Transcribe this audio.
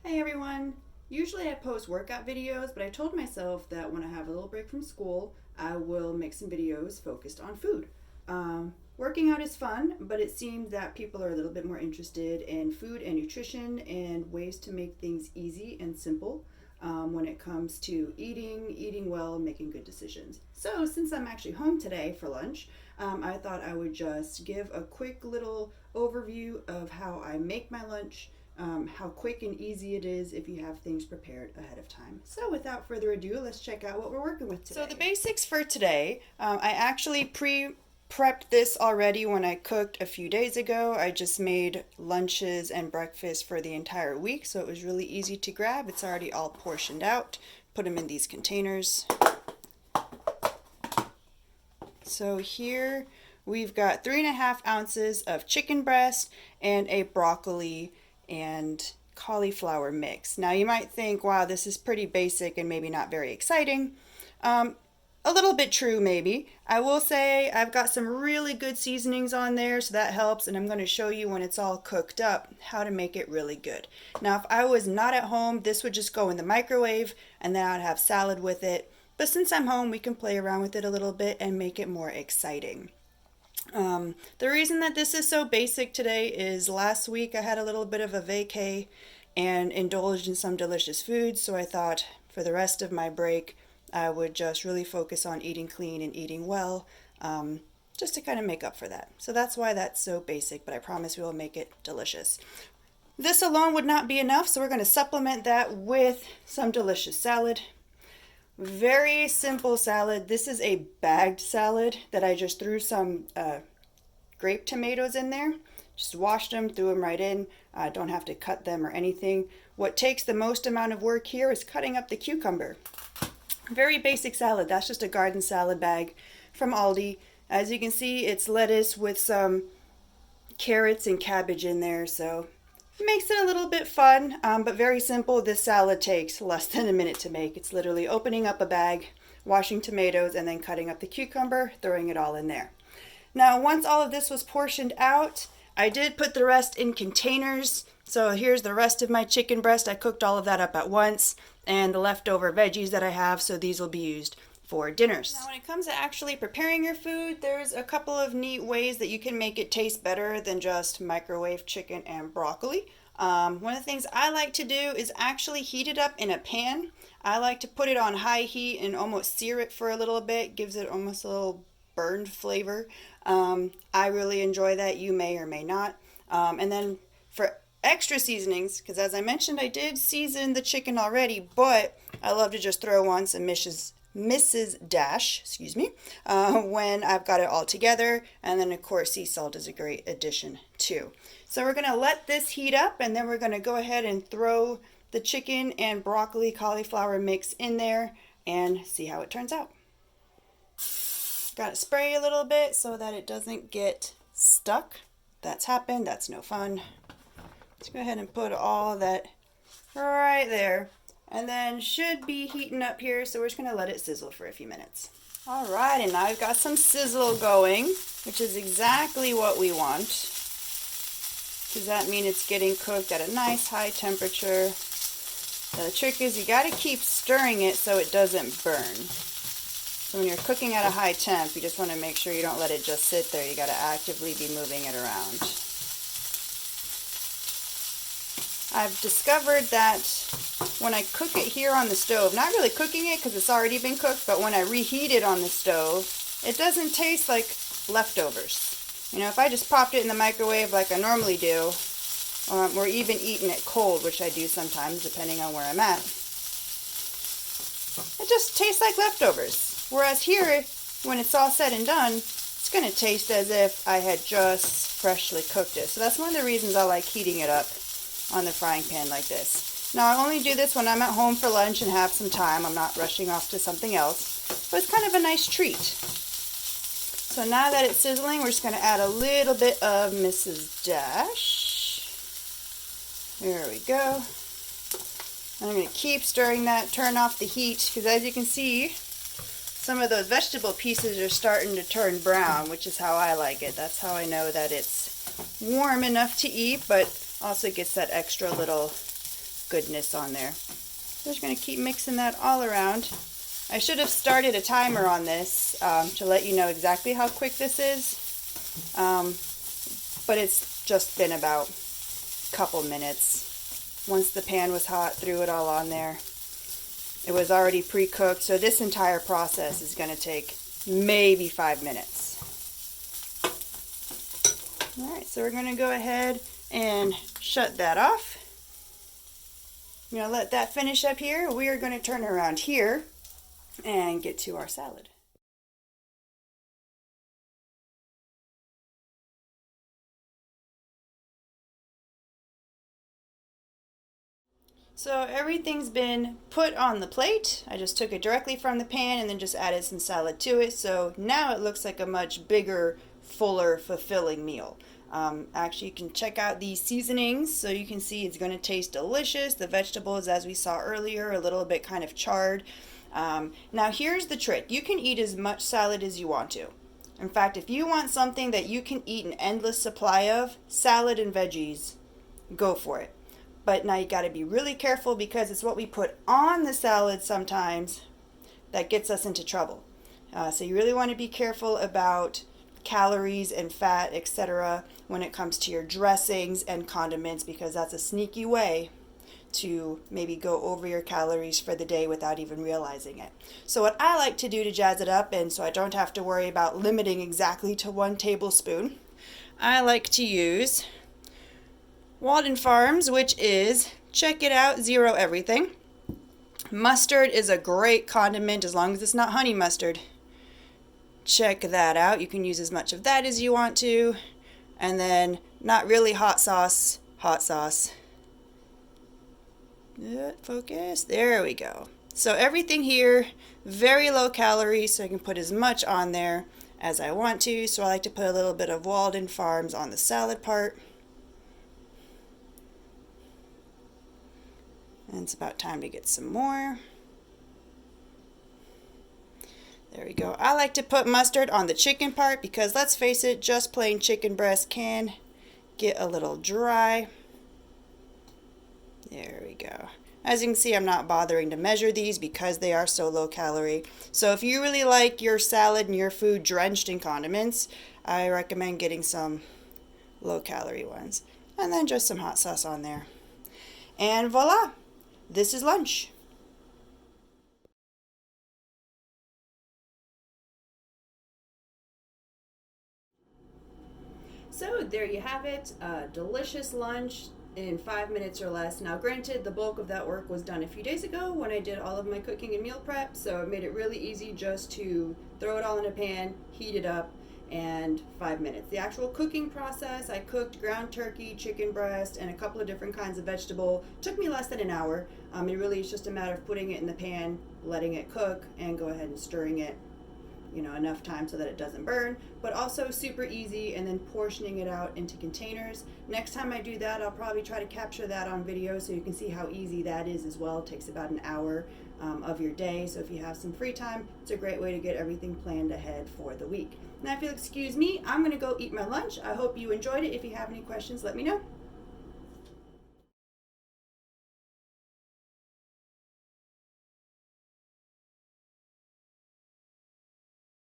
Hey everyone! Usually I post workout videos, but I told myself that when I have a little break from school, I will make some videos focused on food. Working out is fun, but it seems that people are a little bit more interested in food and nutrition and ways to make things easy and simple when it comes to eating well, making good decisions. So, since I'm actually home today for lunch, I thought I would just give a quick little overview of how I make my lunch, how quick and easy it is if you have things prepared ahead of time. So without further ado, let's check out what we're working with today. So the basics for today, I actually prepped this already when I cooked a few days ago. I just made lunches and breakfast for the entire week, so it was really easy to grab. It's already all portioned out. Put them in these containers. So here we've got 3.5 ounces of chicken breast and a broccoli and cauliflower mix. Now you might think, wow, this is pretty basic and maybe not very exciting. A little bit true maybe. I will say I've got some really good seasonings on there, so that helps, and I'm going to show you when it's all cooked up how to make it really good. Now if I was not at home, this would just go in the microwave and then I'd have salad with it. But since I'm home, we can play around with it a little bit and make it more exciting. The reason that this is so basic today is last week I had a little bit of a vacay and indulged in some delicious foods, so I thought for the rest of my break I would just really focus on eating clean and eating well, just to kind of make up for that. So that's why that's so basic, but I promise we will make it delicious. This alone would not be enough, so we're going to supplement that with some delicious salad. Very simple salad. This is a bagged salad that I just threw some grape tomatoes in there. Just washed them, threw them right in. Don't have to cut them or anything. What takes the most amount of work here is cutting up the cucumber. Very basic salad. That's just a garden salad bag from Aldi. As you can see, it's lettuce with some carrots and cabbage in there, so it makes it a little bit fun, but very simple. This salad takes less than a minute to make. It's literally opening up a bag, washing tomatoes, and then cutting up the cucumber, throwing it all in there. Now, once all of this was portioned out, I did put the rest in containers. So here's the rest of my chicken breast. I cooked all of that up at once, and the leftover veggies that I have, so these will be used for dinners. Now when it comes to actually preparing your food, there's a couple of neat ways that you can make it taste better than just microwave chicken and broccoli. One of the things I like to do is actually heat it up in a pan. I like to put it on high heat and almost sear it for a little bit. Gives it almost a little burned flavor. I really enjoy that. You may or may not. And then for extra seasonings, because as I mentioned, I did season the chicken already, but I love to just throw on some Mrs. Dash, when I've got it all together. And then of course sea salt is a great addition too. So we're going to let this heat up, and then we're going to go ahead and throw the chicken and broccoli cauliflower mix in there and see how it turns out. Got to spray a little bit so that it doesn't get stuck. That's happened. That's no fun. Let's go ahead and put all that right there. And then should be heating up here, so we're just going to let it sizzle for a few minutes. Alright, and now I've got some sizzle going, which is exactly what we want. Does that mean it's getting cooked at a nice high temperature? The trick is you got to keep stirring it so it doesn't burn. So when you're cooking at a high temp, you just want to make sure you don't let it just sit there. You got to actively be moving it around. I've discovered that when I cook it here on the stove, not really cooking it because it's already been cooked, but when I reheat it on the stove, it doesn't taste like leftovers. You know, if I just popped it in the microwave like I normally do, or even eating it cold, which I do sometimes depending on where I'm at, it just tastes like leftovers. Whereas here, when it's all said and done, it's going to taste as if I had just freshly cooked it. So that's one of the reasons I like heating it up on the frying pan like this. Now I only do this when I'm at home for lunch and have some time. I'm not rushing off to something else, but it's kind of a nice treat. So now that it's sizzling, we're just going to add a little bit of Mrs. Dash. There we go. And I'm going to keep stirring that, turn off the heat, because as you can see, some of those vegetable pieces are starting to turn brown, which is how I like it. That's how I know that it's warm enough to eat, but also gets that extra little goodness on there. So just going to keep mixing that all around. I should have started a timer on this to let you know exactly how quick this is, but it's just been about a couple minutes. Once the pan was hot, threw it all on there. It was already pre-cooked, so this entire process is going to take maybe 5 minutes. Alright, so we're going to go ahead and shut that off. I'm going to let that finish up here. We are going to turn around here and get to our salad. So everything's been put on the plate. I just took it directly from the pan and then just added some salad to it. So now it looks like a much bigger, fuller, fulfilling meal. Actually, you can check out these seasonings so you can see it's going to taste delicious. The vegetables, as we saw earlier, a little bit kind of charred. Now here's the trick. You can eat as much salad as you want to. In fact, if you want something that you can eat an endless supply of, salad and veggies, go for it. But now you got to be really careful because it's what we put on the salad sometimes that gets us into trouble. So you really want to be careful about calories and fat, etc. when it comes to your dressings and condiments, because that's a sneaky way to maybe go over your calories for the day without even realizing it. So what I like to do to jazz it up, and so I don't have to worry about limiting exactly to 1 tablespoon, I like to use Walden Farms, which is, check it out, zero everything. Mustard is a great condiment as long as it's not honey mustard. Check that out. You can use as much of that as you want to. And then not really hot sauce, hot sauce. Focus. There we go. So everything here, very low calorie, so I can put as much on there as I want to. So I like to put a little bit of Walden Farms on the salad part. And it's about time to get some more. There we go. I like to put mustard on the chicken part because, let's face it, just plain chicken breast can get a little dry. There we go. As you can see, I'm not bothering to measure these because they are so low calorie. So if you really like your salad and your food drenched in condiments, I recommend getting some low calorie ones. And then just some hot sauce on there. And voila! This is lunch. So there you have it, a delicious lunch in 5 minutes or less. Now granted, the bulk of that work was done a few days ago when I did all of my cooking and meal prep, so it made it really easy just to throw it all in a pan, heat it up, and 5 minutes. The actual cooking process, I cooked ground turkey, chicken breast, and a couple of different kinds of vegetable. Took me less than an hour. It really is just a matter of putting it in the pan, letting it cook, and go ahead and stirring it, enough time so that it doesn't burn, but also super easy, and then portioning it out into containers. Next time I do that, I'll probably try to capture that on video so you can see how easy that is as well. It takes about an hour of your day, so if you have some free time, it's a great way to get everything planned ahead for the week. Now if you'll excuse me, I'm gonna go eat my lunch. I hope you enjoyed it. If you have any questions, let me know.